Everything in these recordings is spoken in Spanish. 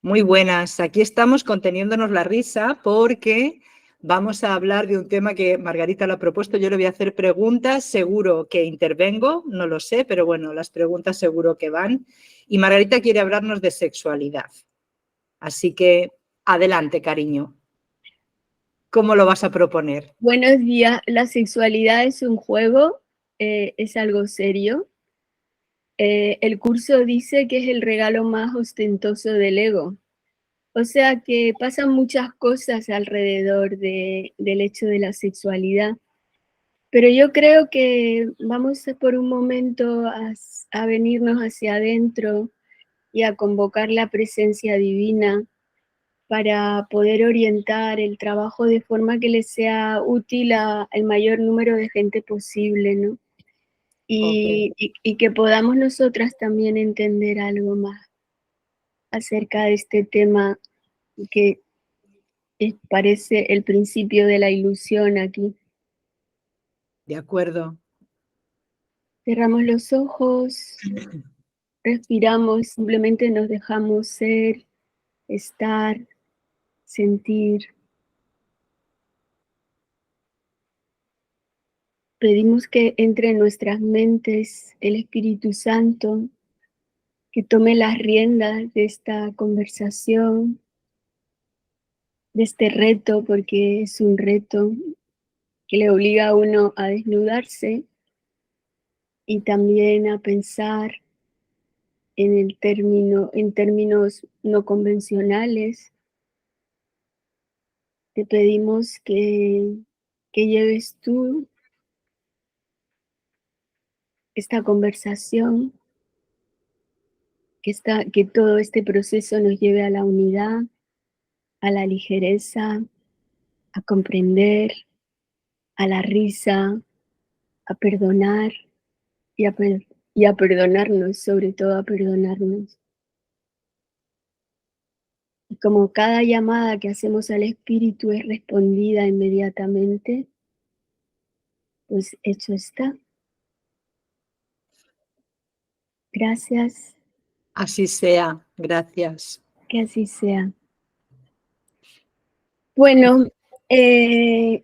Muy buenas. Aquí estamos conteniéndonos la risa porque vamos a hablar de un tema que Margarita lo ha propuesto. Yo le voy a hacer preguntas, seguro que intervengo, no lo sé, pero bueno, las preguntas seguro que van. Y Margarita quiere hablarnos de sexualidad. Así que adelante, cariño. ¿Cómo lo vas a proponer? Buenos días. La sexualidad es un juego, es algo serio. El curso dice que es el regalo más ostentoso del ego. O sea que pasan muchas cosas alrededor del hecho de la sexualidad. Pero yo creo que vamos por un momento a venirnos hacia adentro y a convocar la presencia divina para poder orientar el trabajo de forma que le sea útil al mayor número de gente posible, ¿no? Okay. Y que podamos nosotras también entender algo más acerca de este tema que parece el principio de la ilusión aquí. De acuerdo. Cerramos los ojos, respiramos, simplemente nos dejamos ser, estar, sentir. Pedimos que entre en nuestras mentes el Espíritu Santo, que tome las riendas de esta conversación, de este reto, porque es un reto que le obliga a uno a desnudarse y también a pensar en términos no convencionales. Te pedimos que lleves tú esta conversación, que todo este proceso nos lleve a la unidad, a la ligereza, a comprender, a la risa, a perdonar y a perdonarnos, sobre todo a perdonarnos. Y como cada llamada que hacemos al Espíritu es respondida inmediatamente, pues hecho está. Gracias, Así sea. Gracias. que así sea. Bueno, hay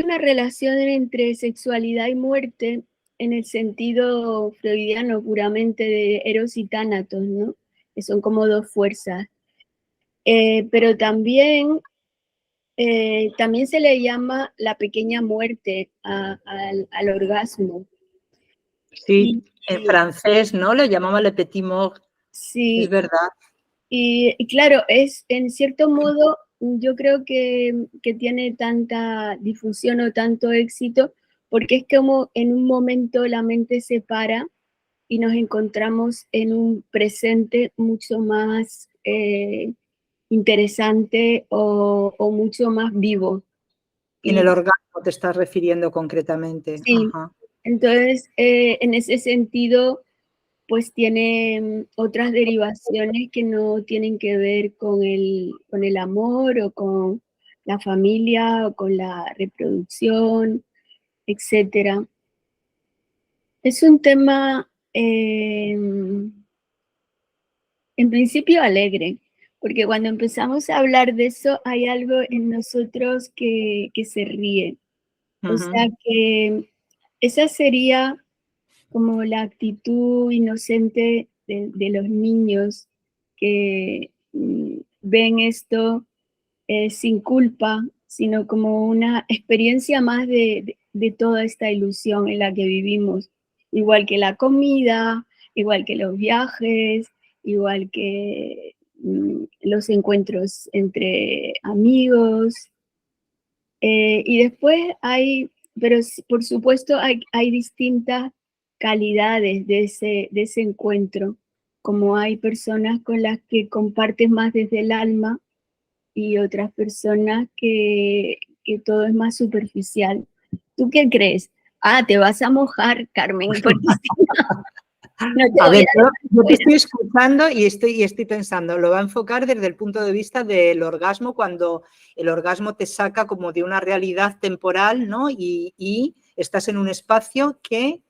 una relación entre sexualidad y muerte en el sentido freudiano puramente de Eros y Tánatos, ¿no? Que son como dos fuerzas. Pero también se le llama la pequeña muerte al orgasmo. Sí, Y, en francés, ¿no? Le llamaba le petit mort. Es sí, verdad. y claro, es en cierto modo, yo creo que tiene tanta difusión o tanto éxito, porque es como en un momento la mente se para y nos encontramos en un presente mucho más interesante o mucho más vivo. En el Y orgasmo te estás refiriendo concretamente. sí, Ajá. entonces en ese sentido, pues tiene otras derivaciones que no tienen que ver con el amor o con la familia o con la reproducción, etcétera. Es un tema en principio alegre, porque cuando empezamos a hablar de eso hay algo en nosotros que se ríe. O sea Ujú. que esa sería como la actitud inocente de los niños que ven esto sin culpa, sino como una experiencia más de toda esta ilusión en la que vivimos, igual que la comida, igual que los viajes, igual que los encuentros entre amigos. Y después pero por supuesto hay distintas calidades de ese encuentro, como hay personas con las que compartes más desde el alma y otras personas que todo es más superficial. ¿Tú qué crees? Ah, te vas a mojar, Carmen, porque si no te A voy ver, a yo dejar te fuera. estoy escuchando y estoy pensando, lo va a enfocar desde el punto de vista del orgasmo, cuando el orgasmo te saca como de una realidad temporal, ¿no? Y estás en un espacio que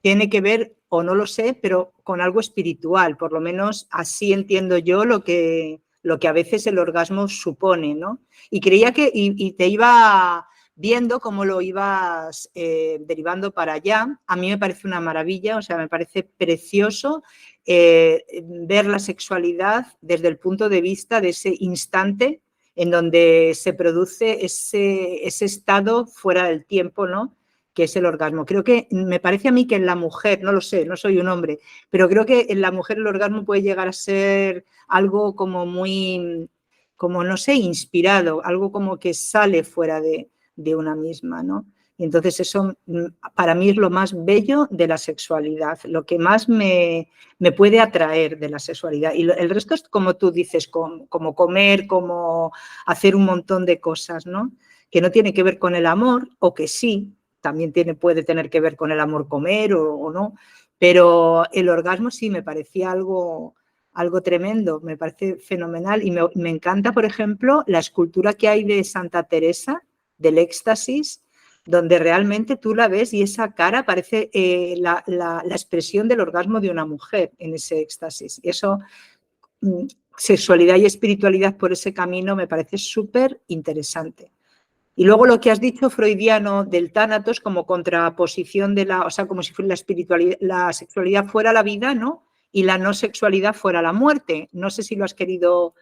tiene que ver, o no lo sé, pero con algo espiritual, por lo menos así entiendo yo lo que a veces el orgasmo supone, ¿no? Y creía que, y te iba viendo cómo lo ibas derivando para allá. A mí me parece una maravilla, o sea, me parece precioso ver la sexualidad desde el punto de vista de ese instante en donde se produce ese estado fuera del tiempo, ¿no? Que es el orgasmo. Creo que, me parece a mí que en la mujer, no lo sé, no soy un hombre, pero creo que en la mujer el orgasmo puede llegar a ser algo como muy, como no sé, inspirado, algo como que sale fuera de una misma, ¿no? Y entonces eso para mí es lo más bello de la sexualidad, lo que más me puede atraer de la sexualidad. Y el resto es como tú dices, como comer, como hacer un montón de cosas, ¿no? Que no tiene que ver con el amor, o que sí, también puede tener que ver con el amor comer o no, pero el orgasmo sí me parecía algo tremendo, me parece fenomenal y me encanta, por ejemplo, la escultura que hay de Santa Teresa, del éxtasis, donde realmente tú la ves y esa cara parece la expresión del orgasmo de una mujer en ese éxtasis. Y eso, sexualidad y espiritualidad por ese camino me parece súper interesante. Y luego lo que has dicho freudiano del tánatos como contraposición de o sea, como si fuera la espiritualidad, la sexualidad fuera la vida, ¿no? Y la no sexualidad fuera la muerte. No sé si lo has querido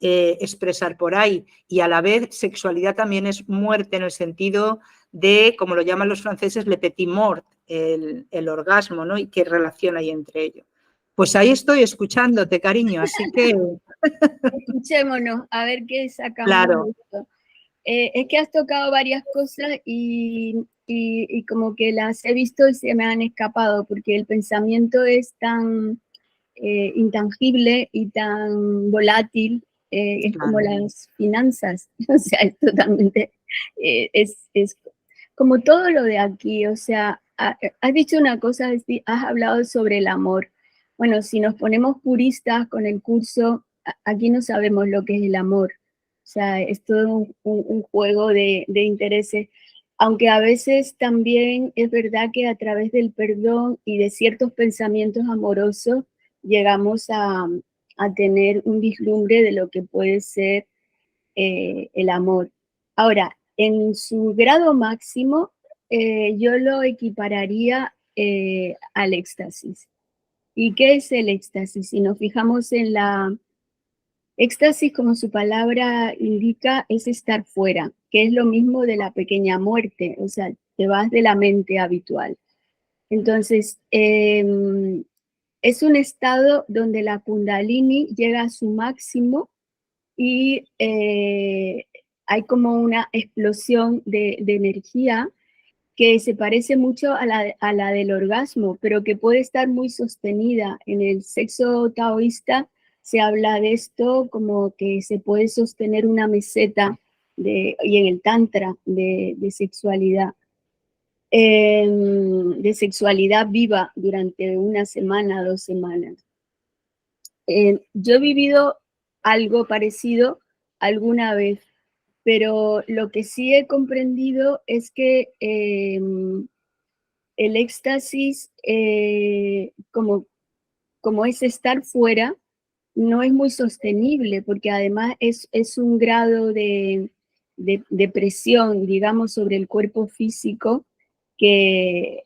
expresar por ahí. Y a la vez, sexualidad también es muerte en el sentido de, como lo llaman los franceses, le petit mort, el orgasmo, ¿no? Y qué relación hay entre ellos. Pues ahí estoy escuchándote, cariño, así que... Escuchémonos, a ver qué sacamos Claro. de esto. Es que has tocado varias cosas y como que las he visto y se me han escapado, porque el pensamiento es tan intangible y tan volátil, es como Claro. las finanzas, o sea, es totalmente, es como todo lo de aquí, o sea, has dicho una cosa, has hablado sobre el amor. Bueno, si nos ponemos puristas con el curso, aquí no sabemos lo que es el amor. O sea, es todo un juego de intereses, aunque a veces también es verdad que a través del perdón y de ciertos pensamientos amorosos llegamos a tener un vislumbre de lo que puede ser el amor. Ahora, en su grado máximo, yo lo equipararía al éxtasis. ¿Y qué es el éxtasis? Si nos fijamos en la éxtasis, como su palabra indica, es estar fuera, que es lo mismo de la pequeña muerte, o sea, te vas de la mente habitual. Entonces, es un estado donde la kundalini llega a su máximo y hay como una explosión de energía que se parece mucho a la del orgasmo, pero que puede estar muy sostenida. En el sexo taoísta se habla de esto como que se puede sostener una meseta y en el tantra de sexualidad viva durante una semana, 2 semanas. Yo he vivido algo parecido alguna vez, pero lo que sí he comprendido es que el éxtasis, como es estar fuera, no es muy sostenible, porque además es un grado de presión, digamos, sobre el cuerpo físico que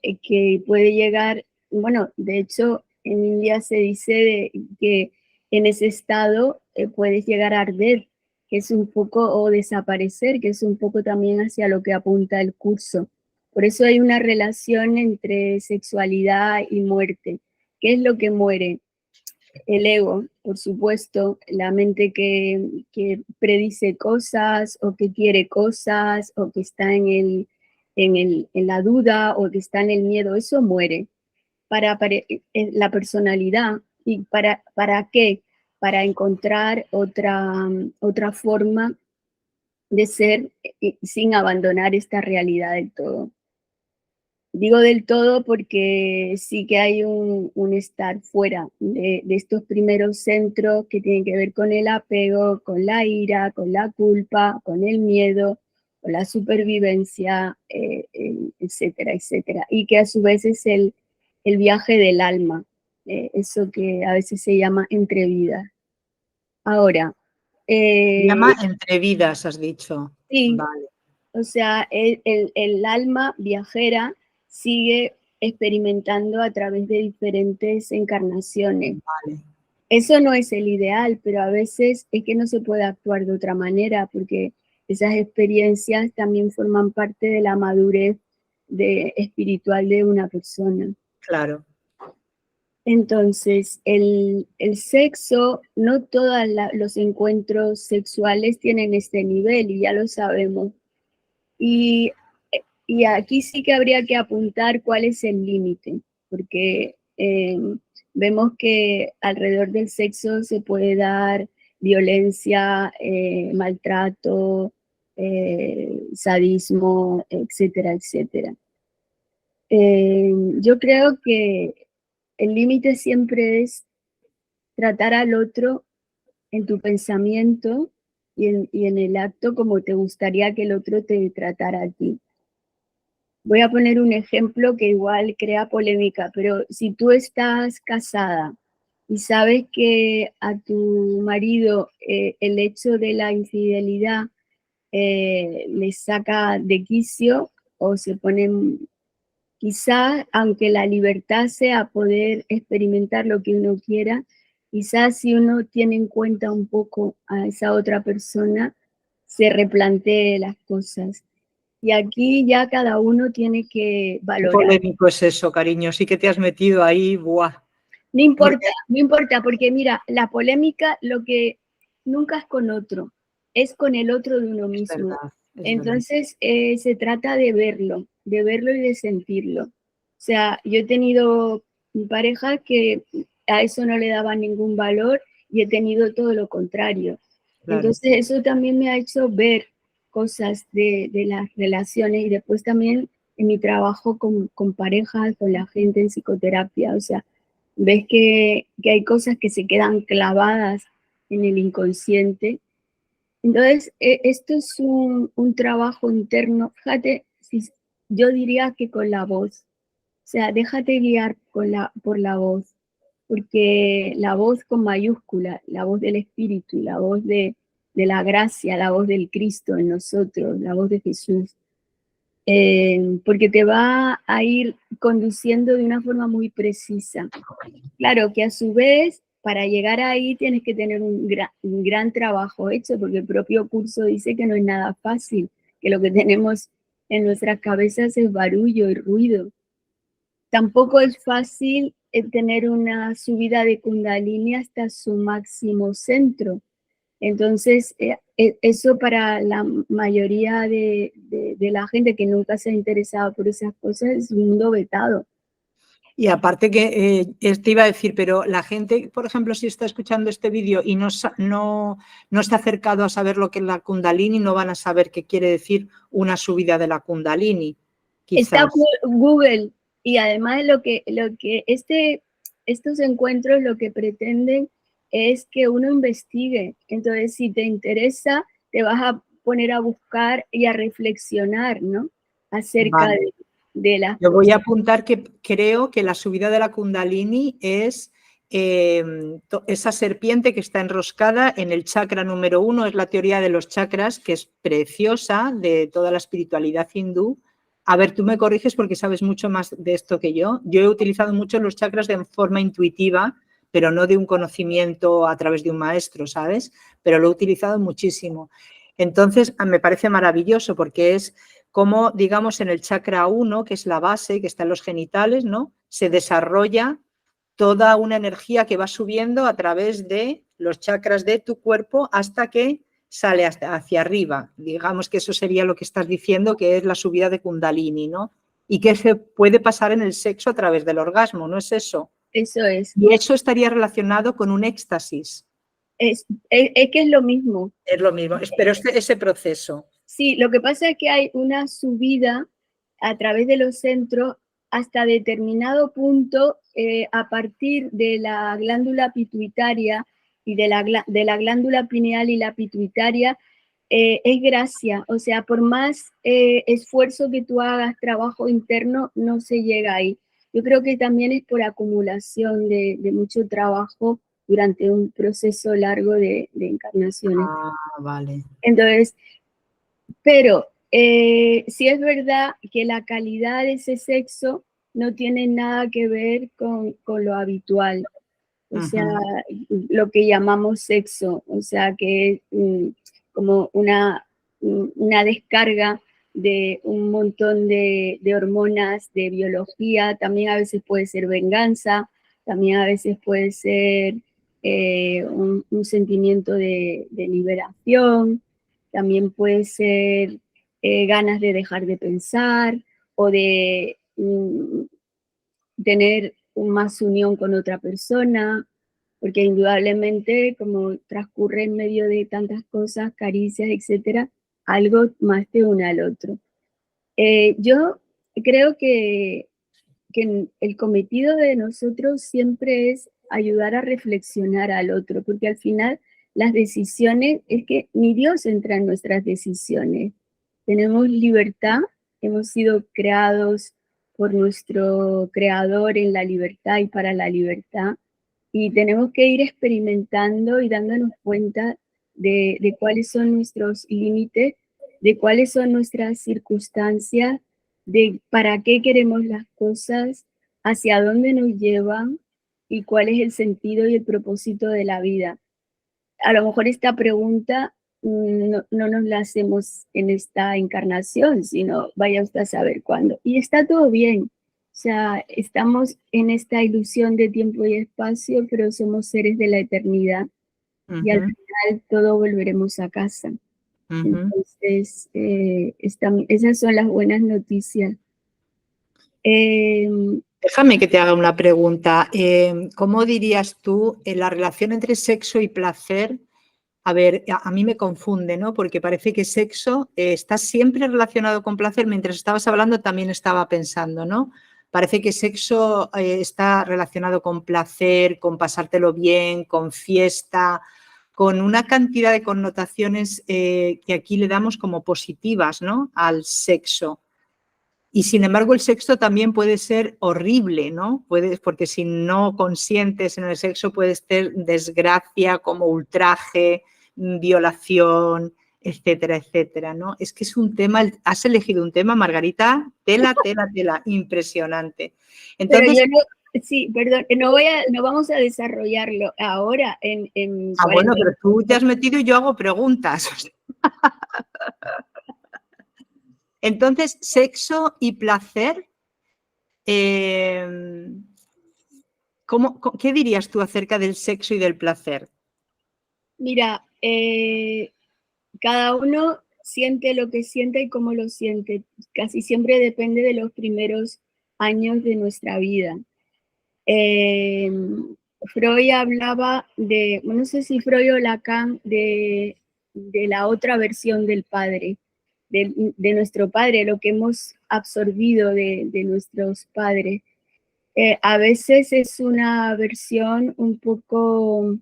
puede llegar, bueno, de hecho, en India se dice que en ese estado puedes llegar a arder, que es un poco, o desaparecer, que es un poco también hacia lo que apunta el curso. Por eso hay una relación entre sexualidad y muerte. ¿Qué es lo que muere? El ego, por supuesto, la mente que predice cosas o que quiere cosas o que está en la duda o que está en el miedo, eso muere. La personalidad, ¿y para qué? Para encontrar otra forma de ser sin abandonar esta realidad del todo. Digo del todo porque sí que hay un estar fuera de estos primeros centros que tienen que ver con el apego, con la ira, con la culpa, con el miedo, con la supervivencia, etcétera, etcétera. Y que a su vez es el viaje del alma, eso que a veces se llama entre vidas. Ahora, Se llama Entre Vidas, has dicho. sí, vale. o sea, el alma viajera sigue experimentando a través de diferentes encarnaciones. Vale. Eso no es el ideal, pero a veces es que no se puede actuar de otra manera, porque esas experiencias también forman parte de la madurez espiritual de una persona. Claro. Entonces, el sexo, no todos los encuentros sexuales tienen este nivel, y ya lo sabemos. Y aquí sí que habría que apuntar cuál es el límite, porque vemos que alrededor del sexo se puede dar violencia, maltrato, sadismo, etcétera, etcétera. Yo creo que el límite siempre es tratar al otro en tu pensamiento y en el acto como te gustaría que el otro te tratara a ti. Voy a poner un ejemplo que igual crea polémica, pero si tú estás casada y sabes que a tu marido el hecho de la infidelidad le saca de quicio o se ponen, quizás, aunque la libertad sea poder experimentar lo que uno quiera, quizás si uno tiene en cuenta un poco a esa otra persona, se replantee las cosas. Y aquí ya cada uno tiene que Qué valorar. polémico es eso, cariño. Sí que te has metido ahí, ¡buah! No importa, no importa, porque mira, la polémica lo que nunca es con otro, es con el otro de uno Es mismo. verdad, es verdad. Entonces se trata de verlo y de sentirlo. O sea, yo he tenido parejas que a eso no le daban ningún valor y he tenido todo lo contrario. Claro. Entonces eso también me ha hecho ver cosas de las relaciones, y después también en mi trabajo con parejas, con la gente en psicoterapia. O sea, ves que hay cosas que se quedan clavadas en el inconsciente. Entonces, esto es un trabajo interno. Fíjate, yo diría que con la voz. O sea, déjate guiar por la voz, porque la voz con mayúscula, la voz del Espíritu, la voz de la gracia, la voz del Cristo en nosotros, la voz de Jesús, porque te va a ir conduciendo de una forma muy precisa. Claro que a su vez, para llegar ahí tienes que tener un gran trabajo hecho, porque el propio curso dice que no es nada fácil, que lo que tenemos en nuestras cabezas es barullo y ruido. Tampoco es fácil tener una subida de Kundalini hasta su máximo centro. Entonces, eso para la mayoría de la gente que nunca se ha interesado por esas cosas es un mundo vetado. Y aparte que te iba a decir, pero la gente, por ejemplo, si está escuchando este vídeo y no se ha acercado a saber lo que es la Kundalini, no van a saber qué quiere decir una subida de la Kundalini, quizás. Está Google, y además lo que estos encuentros lo que pretenden es que uno investigue. Entonces, si te interesa, te vas a poner a buscar y a reflexionar, ¿no? Acerca Vale. de las Yo voy cosas. a apuntar que creo que la subida de la Kundalini es esa serpiente que está enroscada en el chakra número 1, es la teoría de los chakras, que es preciosa, de toda la espiritualidad hindú. A ver, tú me corriges porque sabes mucho más de esto que yo. Yo he utilizado mucho los chakras de forma intuitiva, pero no de un conocimiento a través de un maestro, ¿sabes? Pero lo he utilizado muchísimo. Entonces, me parece maravilloso porque es como, digamos, en el chakra 1, que es la base, que está en los genitales, ¿no? Se desarrolla toda una energía que va subiendo a través de los chakras de tu cuerpo hasta que sale hacia arriba. Digamos que eso sería lo que estás diciendo, que es la subida de Kundalini, ¿no? Y que se puede pasar en el sexo a través del orgasmo, ¿no es eso? Eso es. Y eso estaría relacionado con un éxtasis. Es que es lo mismo. Es lo mismo, pero ese proceso. Sí, lo que pasa es que hay una subida a través de los centros hasta determinado punto, a partir de la glándula pituitaria y de la glándula pineal y la pituitaria, es gracia. O sea, por más esfuerzo que tú hagas, trabajo interno, no se llega ahí. yo creo que también es por acumulación de mucho trabajo durante un proceso largo de encarnaciones. Ah, vale. Entonces, pero sí es verdad que la calidad de ese sexo no tiene nada que ver con lo habitual, o sea, lo que llamamos sexo, o sea, que es como una descarga de un montón de hormonas, de biología, también a veces puede ser venganza, también a veces puede ser un sentimiento de liberación, también puede ser ganas de dejar de pensar o de tener más unión con otra persona, porque indudablemente como transcurre en medio de tantas cosas, caricias, etcétera, algo más te une al otro. Yo creo que el cometido de nosotros siempre es ayudar a reflexionar al otro, porque al final las decisiones, es que ni Dios entra en nuestras decisiones. Tenemos libertad, hemos sido creados por nuestro creador en la libertad y para la libertad, y tenemos que ir experimentando y dándonos cuenta de cuáles son nuestros límites, de cuáles son nuestras circunstancias, de para qué queremos las cosas, hacia dónde nos llevan y cuál es el sentido y el propósito de la vida. A lo mejor esta pregunta no nos la hacemos en esta encarnación, sino vaya usted a saber cuándo. Y está todo bien. O sea, estamos en esta ilusión de tiempo y espacio, pero somos seres de la eternidad y al final todo volveremos a casa. Entonces, esas son las buenas noticias. Déjame que te haga una pregunta. ¿Cómo dirías tú la relación entre sexo y placer? A ver, a mí me confunde, ¿no? Porque parece que sexo está siempre relacionado con placer. Mientras estabas hablando también estaba pensando, ¿no? Parece que sexo está relacionado con placer, con pasártelo bien, con fiesta, con una cantidad de connotaciones que aquí le damos como positivas, ¿no? Al sexo. Y sin embargo el sexo también puede ser horrible, ¿no? Porque si no consientes en el sexo puede ser desgracia como ultraje, violación, etcétera, etcétera, ¿no? Es que es un tema, has elegido un tema, Margarita, tela, impresionante. Entonces, pero yo no, sí, perdón, no vamos a desarrollarlo ahora en bueno, 40 pero tú te minutos. has metido y yo hago preguntas. Entonces, sexo y placer, ¿qué dirías tú acerca del sexo y del placer? Mira, cada uno siente lo que siente y cómo lo siente. Casi siempre depende de los primeros años de nuestra vida. Freud hablaba de, no sé si Freud o Lacan, de la otra versión del padre, de nuestro padre, lo que hemos absorbido de nuestros padres. A veces es una versión un poco,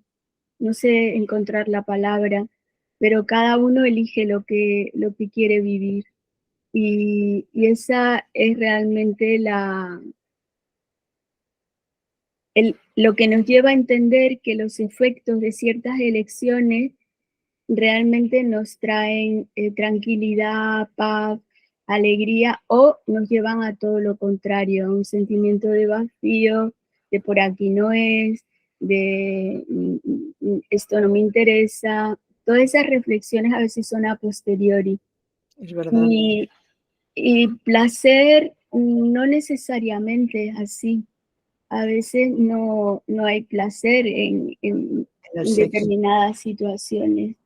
no sé encontrar la palabra, pero cada uno elige lo que quiere vivir. Y esa es realmente lo que nos lleva a entender que los efectos de ciertas elecciones realmente nos traen tranquilidad, paz, alegría o nos llevan a todo lo contrario, a un sentimiento de vacío, de por aquí no es, de esto no me interesa. Todas esas reflexiones a veces son a posteriori. Es verdad. Y placer no necesariamente es así. A veces no hay placer en determinadas situaciones.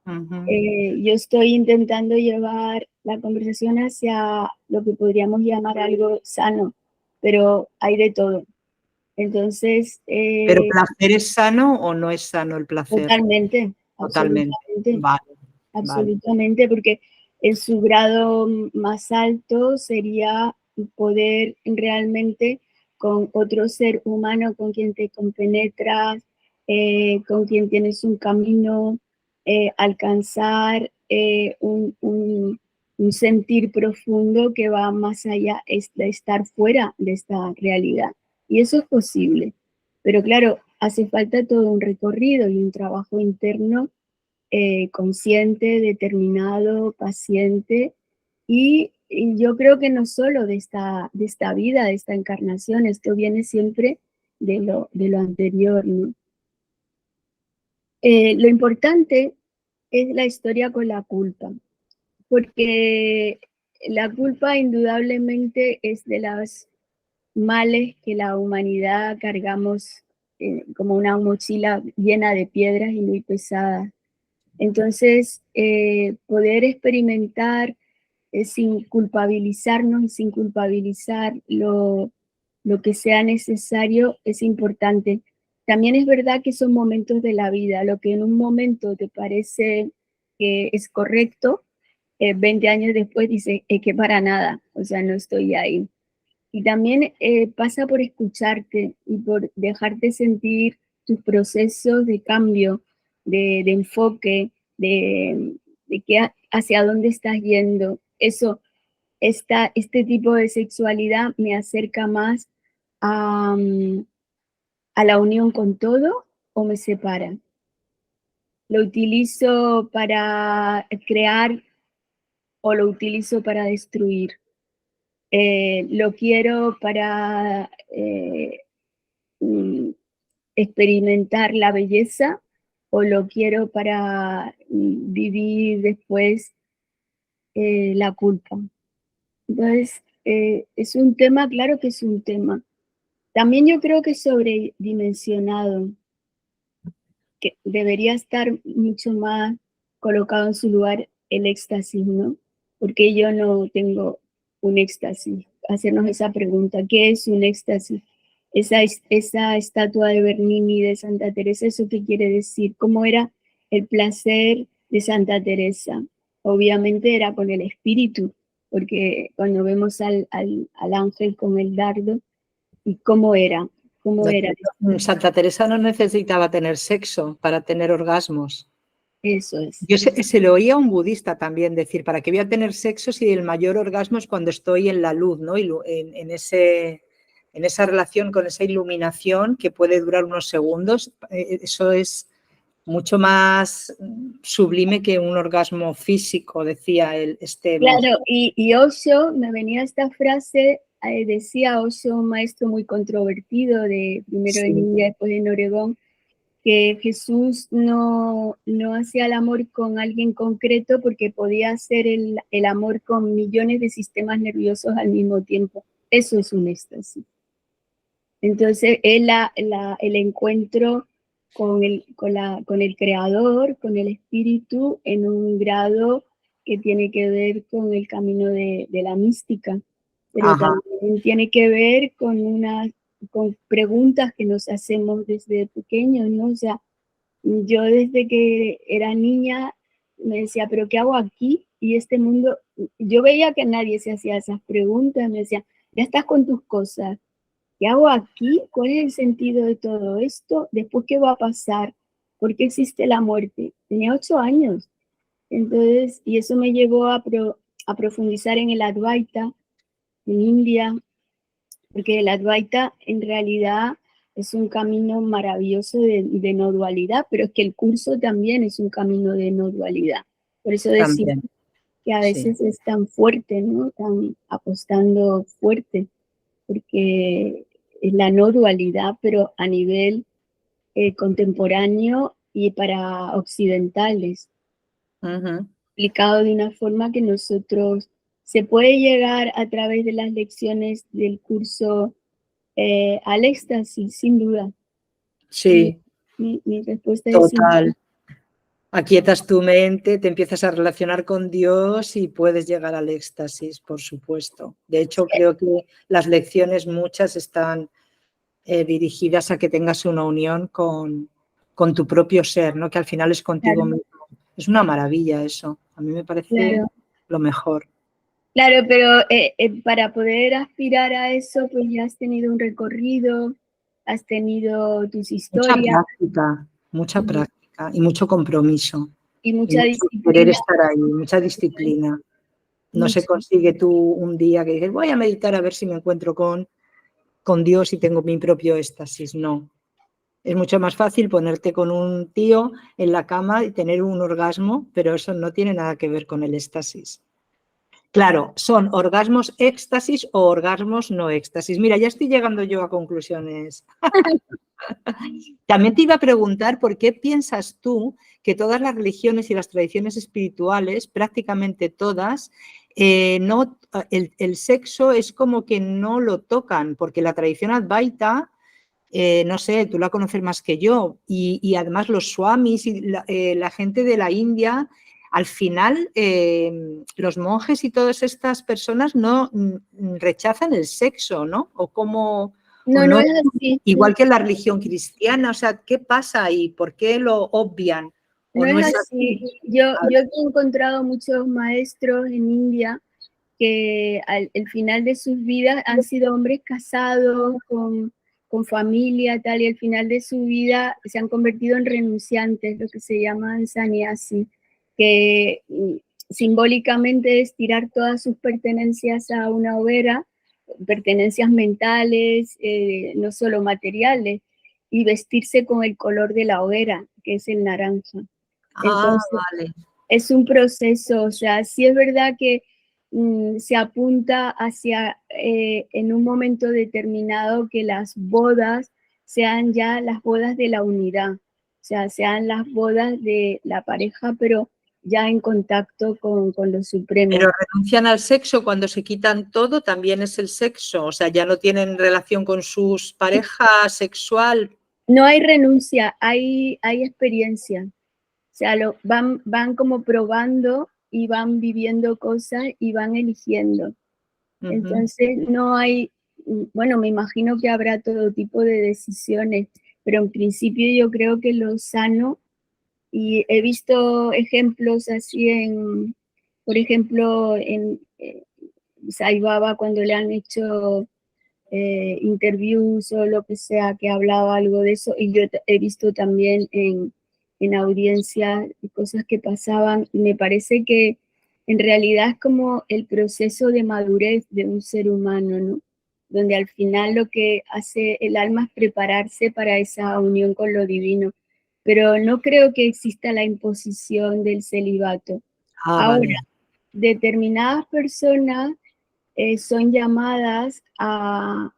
Yo estoy intentando llevar la conversación hacia lo que podríamos llamar algo sano, pero hay de todo. Entonces, ¿Pero placer es sano o no es sano el placer? totalmente, Totalmente. absolutamente, Vale, vale. absolutamente, porque en su grado más alto sería poder realmente con otro ser humano con quien te compenetras, con quien tienes un camino, alcanzar un sentir profundo que va más allá de estar fuera de esta realidad. Y eso es posible. Pero claro, hace falta todo un recorrido y un trabajo interno consciente, determinado, paciente. Y yo creo que no solo de esta vida, de esta encarnación, esto viene siempre de lo anterior, ¿no? Lo importante es la historia con la culpa, porque la culpa indudablemente es de los males que la humanidad cargamos como una mochila llena de piedras y muy pesada. Entonces, poder experimentar sin culpabilizarnos y sin culpabilizar lo que sea necesario es importante. También es verdad que son momentos de la vida, lo que en un momento te parece que es correcto, 20 años después dices, es que para nada, o sea, no estoy ahí. Y también pasa por escucharte y por dejarte sentir tus procesos de cambio, de enfoque, de que hacia dónde estás yendo. Eso, este tipo de sexualidad me acerca más a, a la unión con todo o me separa. Lo utilizo para crear o lo utilizo para destruir. Lo quiero para experimentar la belleza o lo quiero para vivir después la culpa. Entonces, es un tema, claro que es un tema. También yo creo que es sobredimensionado, que debería estar mucho más colocado en su lugar el éxtasis, ¿no? Porque yo no tengo un éxtasis. Hacernos esa pregunta, ¿qué es un éxtasis? Esa estatua de Bernini de Santa Teresa, ¿eso qué quiere decir? ¿Cómo era el placer de Santa Teresa? Obviamente era con el espíritu, porque cuando vemos al ángel con el dardo, ¿y cómo era? ¿Cómo era? Santa Teresa no necesitaba tener sexo para tener orgasmos. Eso es. Yo se lo oía a un budista también decir, ¿para qué voy a tener sexo si el mayor orgasmo es cuando estoy en la luz, ¿no? En esa relación con esa iluminación que puede durar unos segundos? Eso es mucho más sublime que un orgasmo físico, decía Claro, y Osho, me venía esta frase, decía Osho, un maestro muy controvertido, primero en India, después en Oregón, que Jesús no hacía el amor con alguien concreto porque podía hacer el amor con millones de sistemas nerviosos al mismo tiempo. Eso es un éxtasis. Entonces, el encuentro con el creador, con el espíritu, en un grado que tiene que ver con el camino de la mística, pero también tiene que ver con preguntas que nos hacemos desde pequeños, ¿no? O sea, yo desde que era niña me decía, ¿pero qué hago aquí? Y este mundo, yo veía que nadie se hacía esas preguntas, me decía, ya estás con tus cosas, ¿qué hago aquí? ¿Cuál es el sentido de todo esto? ¿Después qué va a pasar? ¿Por qué existe la muerte? Tenía 8 años. Entonces, y eso me llevó a profundizar en el Advaita, en India, porque el Advaita en realidad es un camino maravilloso de no dualidad, pero es que el curso también es un camino de no dualidad. Por eso decimos que a veces es tan fuerte, ¿no? Tan apostando fuerte, porque es la no dualidad, pero a nivel contemporáneo y para occidentales, explicado de una forma que nosotros se puede llegar a través de las lecciones del curso al éxtasis, sin duda. Sí, mi respuesta es total. Aquietas tu mente, te empiezas a relacionar con Dios y puedes llegar al éxtasis, por supuesto. De hecho, creo que las lecciones muchas están dirigidas a que tengas una unión con tu propio ser, ¿no? Que al final es contigo mismo. Es una maravilla eso. A mí me parece lo mejor. Claro, pero para poder aspirar a eso, pues ya has tenido un recorrido, has tenido tus historias. Mucha práctica y mucho compromiso. Y mucha Y mucho querer disciplina. estar ahí, mucha disciplina. No se consigue tú un día que dices, voy a meditar a ver si me encuentro con Dios y tengo mi propio éxtasis. No. Es mucho más fácil ponerte con un tío en la cama y tener un orgasmo, pero eso no tiene nada que ver con el éxtasis. Claro, son orgasmos éxtasis o orgasmos no éxtasis. Mira, ya estoy llegando yo a conclusiones. También te iba a preguntar por qué piensas tú que todas las religiones y las tradiciones espirituales, prácticamente todas, el sexo es como que no lo tocan, porque la tradición advaita, no sé, tú la conoces más que yo, y además los swamis y la gente de la India, al final los monjes y todas estas personas no rechazan el sexo, ¿no? O como... No, no es así. Igual que en la religión cristiana, o sea, ¿qué pasa ahí? ¿Por qué lo obvian? ¿O No no es es así. así? Yo he encontrado muchos maestros en India que al final de sus vidas han sido hombres casados, con familia, tal, y al final de su vida se han convertido en renunciantes, lo que se llaman sannyasi, que simbólicamente es tirar todas sus pertenencias a una hoguera, pertenencias mentales, no solo materiales, y vestirse con el color de la hoguera, que es el naranja. Entonces, vale. es un proceso, o sea, sí es verdad que se apunta hacia, en un momento determinado, que las bodas sean ya las bodas de la unidad, o sea, sean las bodas de la pareja, pero ya en contacto con lo supremo. Pero renuncian al sexo cuando se quitan todo, también es el sexo, o sea, ya no tienen relación con sus parejas sexual. No hay renuncia, hay experiencia. O sea, van como probando y van viviendo cosas y van eligiendo. Entonces no hay, bueno, me imagino que habrá todo tipo de decisiones, pero en principio yo creo que lo sano, y he visto ejemplos así por ejemplo, en Sai Baba, cuando le han hecho interviews o lo que sea, que hablaba algo de eso, y yo he visto también en audiencias cosas que pasaban, y me parece que en realidad es como el proceso de madurez de un ser humano, ¿no? Donde al final lo que hace el alma es prepararse para esa unión con lo divino. Pero no creo que exista la imposición del celibato. Ahora, Vale. determinadas personas son llamadas a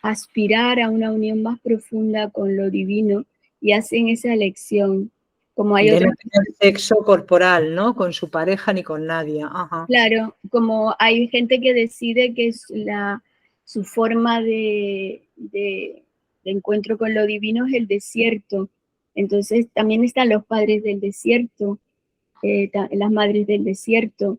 aspirar a una unión más profunda con lo divino y hacen esa elección. Como hay De no otras, tener sexo corporal, ¿no? Con su pareja ni con nadie. Ajá. claro, como hay gente que decide que su forma de encuentro con lo divino es el desierto. Entonces también están los padres del desierto, las madres del desierto.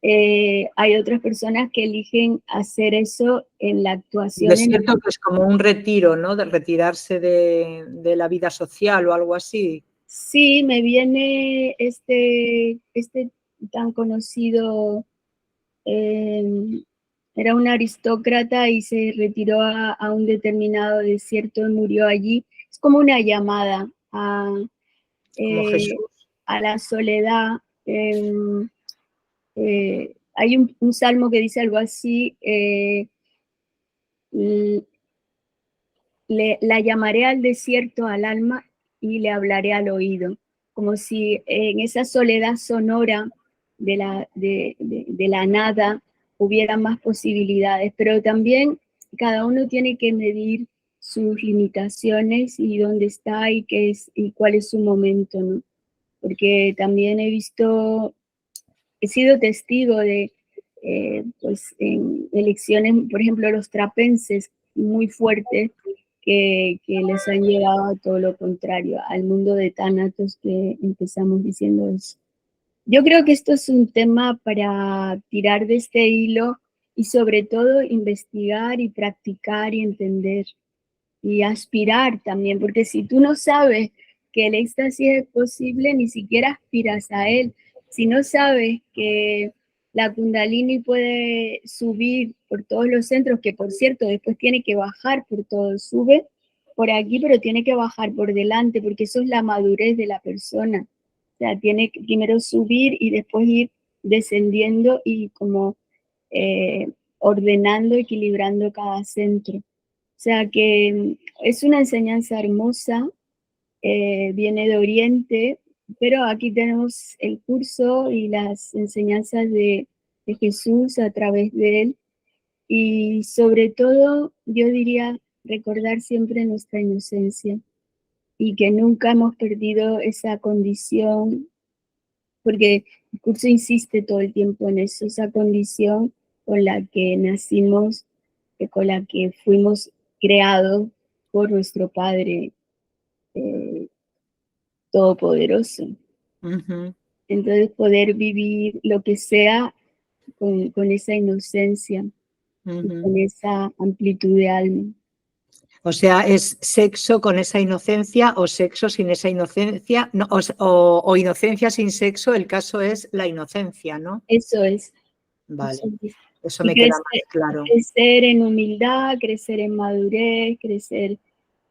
Hay otras personas que eligen hacer eso en la actuación. Es cierto que es como un retiro, ¿no? De retirarse de la vida social o algo así. Sí, me viene este tan conocido, era un aristócrata y se retiró a un determinado desierto y murió allí. Es como una llamada Como Jesús. a la soledad. Hay un salmo que dice algo así, la llamaré al desierto al alma y le hablaré al oído, como si en esa soledad sonora de la nada hubiera más posibilidades, pero también cada uno tiene que medir sus limitaciones y dónde está y qué es y cuál es su momento, ¿no? Porque también he sido testigo de, pues en elecciones, por ejemplo, los trapenses muy fuertes, que les han llevado a todo lo contrario, al mundo de Thanatos, que empezamos diciendo eso. Yo creo que esto es un tema para tirar de este hilo y sobre todo investigar y practicar y entender y aspirar también, porque si tú no sabes que el éxtasis es posible, ni siquiera aspiras a él. Si no sabes que la Kundalini puede subir por todos los centros, que por cierto después tiene que bajar por todo, sube por aquí, pero tiene que bajar por delante, porque eso es la madurez de la persona. O sea, tiene que primero subir y después ir descendiendo y como ordenando, equilibrando cada centro. O sea que es una enseñanza hermosa, viene de Oriente, pero aquí tenemos el curso y las enseñanzas de Jesús a través de él. Y sobre todo, yo diría recordar siempre nuestra inocencia y que nunca hemos perdido esa condición, porque el curso insiste todo el tiempo en eso, esa condición con la que nacimos, con la que fuimos creados por nuestro Padre eh, Todopoderoso. Ujú, Entonces poder vivir lo que sea con esa inocencia y ujú. con esa amplitud de alma. O sea, ¿es sexo con esa inocencia o sexo sin esa inocencia? No, o inocencia sin sexo, el caso es la inocencia, ¿no? Eso es. Vale, Eso es. eso Y me queda más claro. crecer en humildad, crecer en madurez, crecer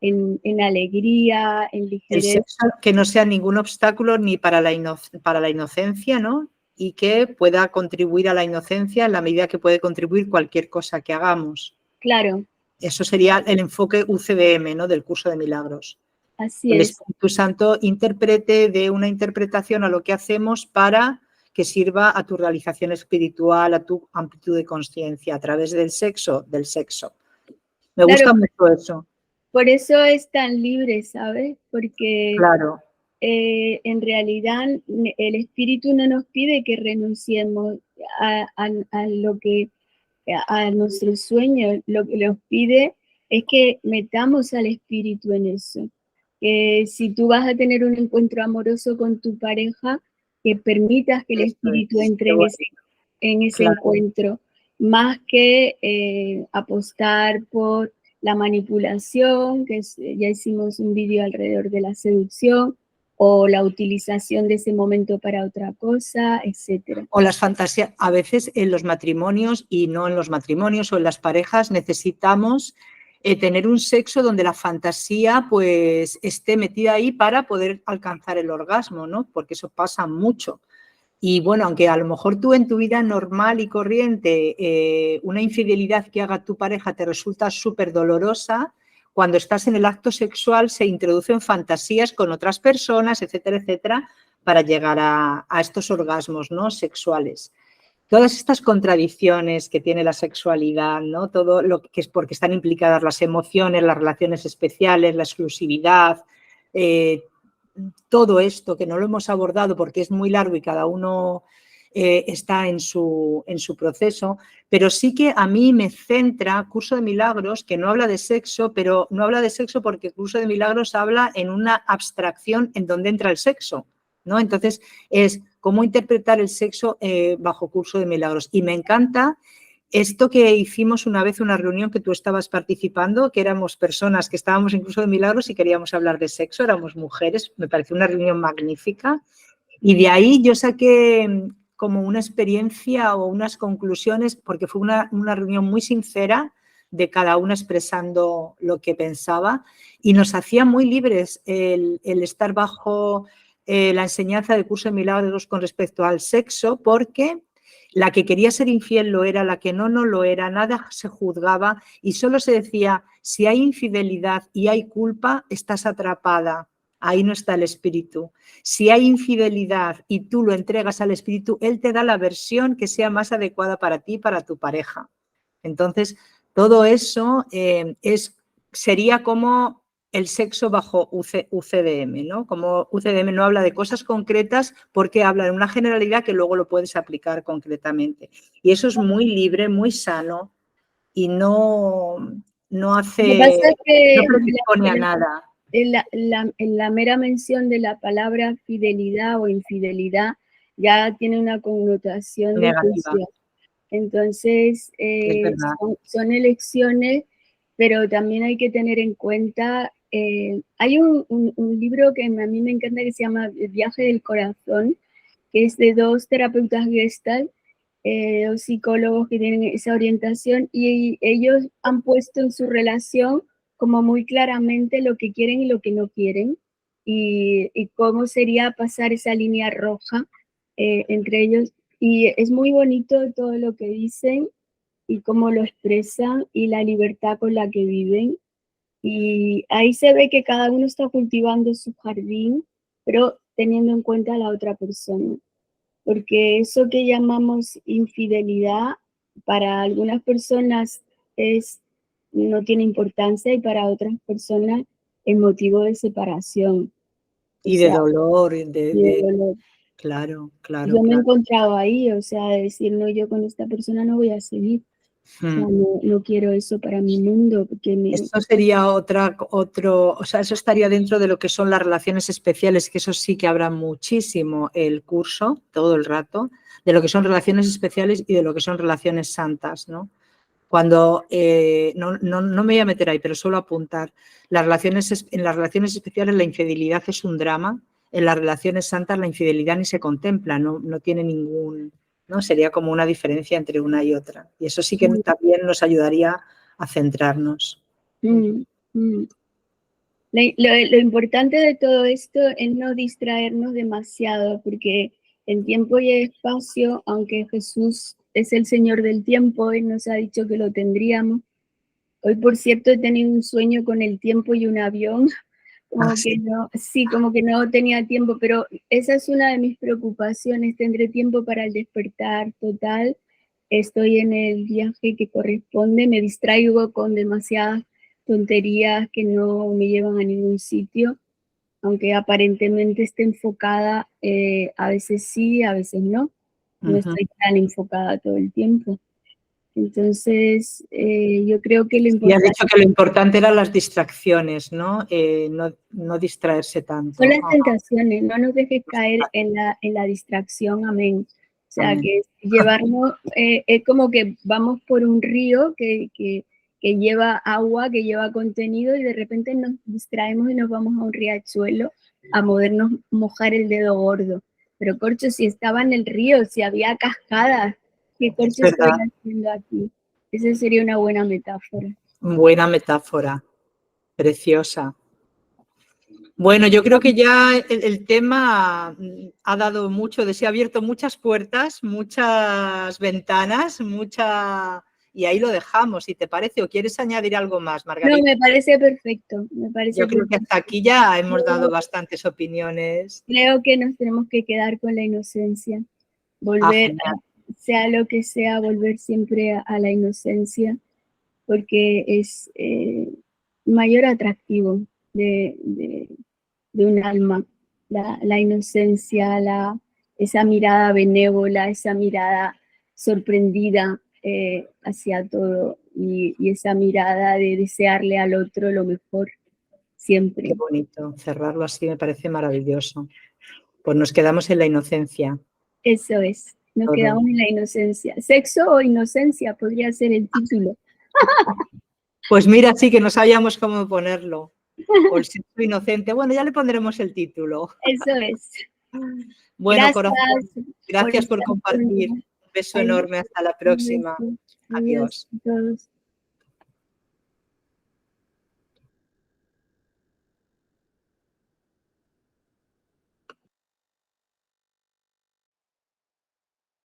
en alegría, en El ligereza. sexo que no sea ningún obstáculo ni para para la inocencia, ¿no? Y que pueda contribuir a la inocencia en la medida que puede contribuir cualquier cosa que hagamos. Claro, Eso sería el enfoque UCDM, ¿no? Del curso de milagros. así El es. Espíritu Santo interprete, dé una interpretación a lo que hacemos para que sirva a tu realización espiritual, a tu amplitud de conciencia, a través del sexo, Me Claro, gusta mucho eso. por eso es tan libre, ¿sabes? Porque Claro, en realidad el Espíritu no nos pide que renunciemos a lo que a nuestros sueños, lo que nos pide es que metamos al espíritu en eso. Que si tú vas a tener un encuentro amoroso con tu pareja, que permitas que el eso espíritu es. entre Qué bueno, en ese claro. encuentro, más que apostar por la manipulación, que ya hicimos un vídeo alrededor de la seducción, o la utilización de ese momento para otra cosa, etcétera. O las fantasías, a veces en los matrimonios y no en los matrimonios o en las parejas necesitamos tener un sexo donde la fantasía pues esté metida ahí para poder alcanzar el orgasmo, ¿no? Porque eso pasa mucho. Y bueno, aunque a lo mejor tú en tu vida normal y corriente una infidelidad que haga tu pareja te resulta súper dolorosa, cuando estás en el acto sexual se introducen fantasías con otras personas, etcétera, etcétera, para llegar a estos orgasmos, ¿no? Sexuales. Todas estas contradicciones que tiene la sexualidad, ¿no? Todo lo que es porque están implicadas las emociones, las relaciones especiales, la exclusividad, eh, todo esto que no lo hemos abordado porque es muy largo y cada uno está en su proceso, pero sí que a mí me centra Curso de Milagros, que no habla de sexo, pero no habla de sexo porque Curso de Milagros habla en una abstracción en donde entra el sexo, ¿no? Entonces es cómo interpretar el sexo bajo Curso de Milagros. Y me encanta esto que hicimos una vez, una reunión que tú estabas participando, que éramos personas que estábamos en Curso de Milagros y queríamos hablar de sexo, éramos mujeres, me pareció una reunión magnífica. Y de ahí yo saqué como una experiencia o unas conclusiones, porque fue una reunión muy sincera de cada una expresando lo que pensaba y nos hacía muy libres el estar bajo la enseñanza de Curso de Milagros con respecto al sexo, porque la que quería ser infiel lo era, la que no lo era, nada se juzgaba y solo se decía, si hay infidelidad y hay culpa, estás atrapada, ahí no está el espíritu. Si hay infidelidad y tú lo entregas al espíritu, él te da la versión que sea más adecuada para ti y para tu pareja. Entonces, todo eso sería como el sexo bajo UCDM, ¿no? Como UCDM no habla de cosas concretas porque habla de una generalidad que luego lo puedes aplicar concretamente. Y eso es muy libre, muy sano y no Lo que pasa hace, es que no predispone a nada. en la mera mención de la palabra fidelidad o infidelidad ya tiene una connotación de Negativa, juicio. Entonces, es verdad. son elecciones, pero también hay que tener en cuenta, hay un libro que a mí me encanta que se llama El viaje del corazón, que es de dos terapeutas Gestalt, dos psicólogos que tienen esa orientación y ellos han puesto en su relación como muy claramente lo que quieren y lo que no quieren y cómo sería pasar esa línea roja entre ellos Y es muy bonito todo lo que dicen y cómo lo expresan y la libertad con la que viven. Y ahí se ve que cada uno está cultivando su jardín, pero teniendo en cuenta a la otra persona. Porque eso que llamamos infidelidad, para algunas personas no tiene importancia y para otras personas es motivo de separación. O Y de sea, dolor, y de dolor. Claro, claro, Yo me he claro. encontrado ahí, o sea, de decir, no, yo con esta persona no voy a seguir. O sea, no quiero eso para mi mundo. Porque Eso sería o sea, eso estaría dentro de lo que son las relaciones especiales, que eso sí que habrá muchísimo el curso, todo el rato, de lo que son relaciones especiales y de lo que son relaciones santas, ¿no? Cuando, no me voy a meter ahí, pero solo apuntar, en las relaciones especiales la infidelidad es un drama, en las relaciones santas la infidelidad ni se contempla, no tiene ningún, ¿no? Sería como una diferencia entre una y otra. Y eso sí que también nos ayudaría a centrarnos. Mm, mm. Lo importante de todo esto es no distraernos demasiado, porque en tiempo y espacio, aunque Jesús es el Señor del tiempo, Él nos ha dicho que lo tendríamos. Hoy, por cierto, he tenido un sueño con el tiempo y un avión, como que no, sí, como que no tenía tiempo, pero esa es una de mis preocupaciones. ¿Tendré tiempo para el despertar total? Estoy en el viaje que corresponde, me distraigo con demasiadas tonterías que no me llevan a ningún sitio, aunque aparentemente esté enfocada, a veces sí, a veces no. No estoy tan enfocada todo el tiempo. Entonces, yo creo que lo Y has importante dicho que lo importante eran las distracciones, ¿no? No distraerse son tanto. las tentaciones, no nos dejes caer en la distracción, amén. O sea, Amén. que llevarnos, es como que vamos por un río que lleva agua, que lleva contenido y de repente nos distraemos y nos vamos a un riachuelo a mojar el dedo gordo. Pero corcho, si estaba en el río, si había cascadas, ¿qué corcho Es estoy verdad, haciendo aquí? Esa sería una buena metáfora. buena metáfora, preciosa. Bueno, yo creo que ya el tema ha dado mucho, se ha abierto muchas puertas, muchas ventanas, y ahí lo dejamos, si te parece, o quieres añadir algo más, No, Margarita. me parece perfecto, me parece Yo creo que perfecto. hasta aquí ya hemos dado bastantes opiniones. Creo que nos tenemos que quedar con la inocencia, volver, Genial. sea lo que sea, volver siempre a la inocencia, porque es mayor atractivo de un alma, la inocencia, esa mirada benévola, esa mirada sorprendida hacia todo y esa mirada de desearle al otro lo mejor Qué siempre. bonito. Cerrarlo así me parece maravilloso. Pues nos quedamos en la inocencia. Eso es, nos Todo. quedamos en la inocencia. Sexo o inocencia podría ser el título. Pues mira, sí que no sabíamos cómo ponerlo. O el sexo inocente. Bueno, ya le pondremos el título. Eso es. Bueno, Gracias corazón, por gracias por estar compartir. conmigo. Un beso Adiós. enorme. Hasta la Un próxima. beso. Adiós Adiós. a todos.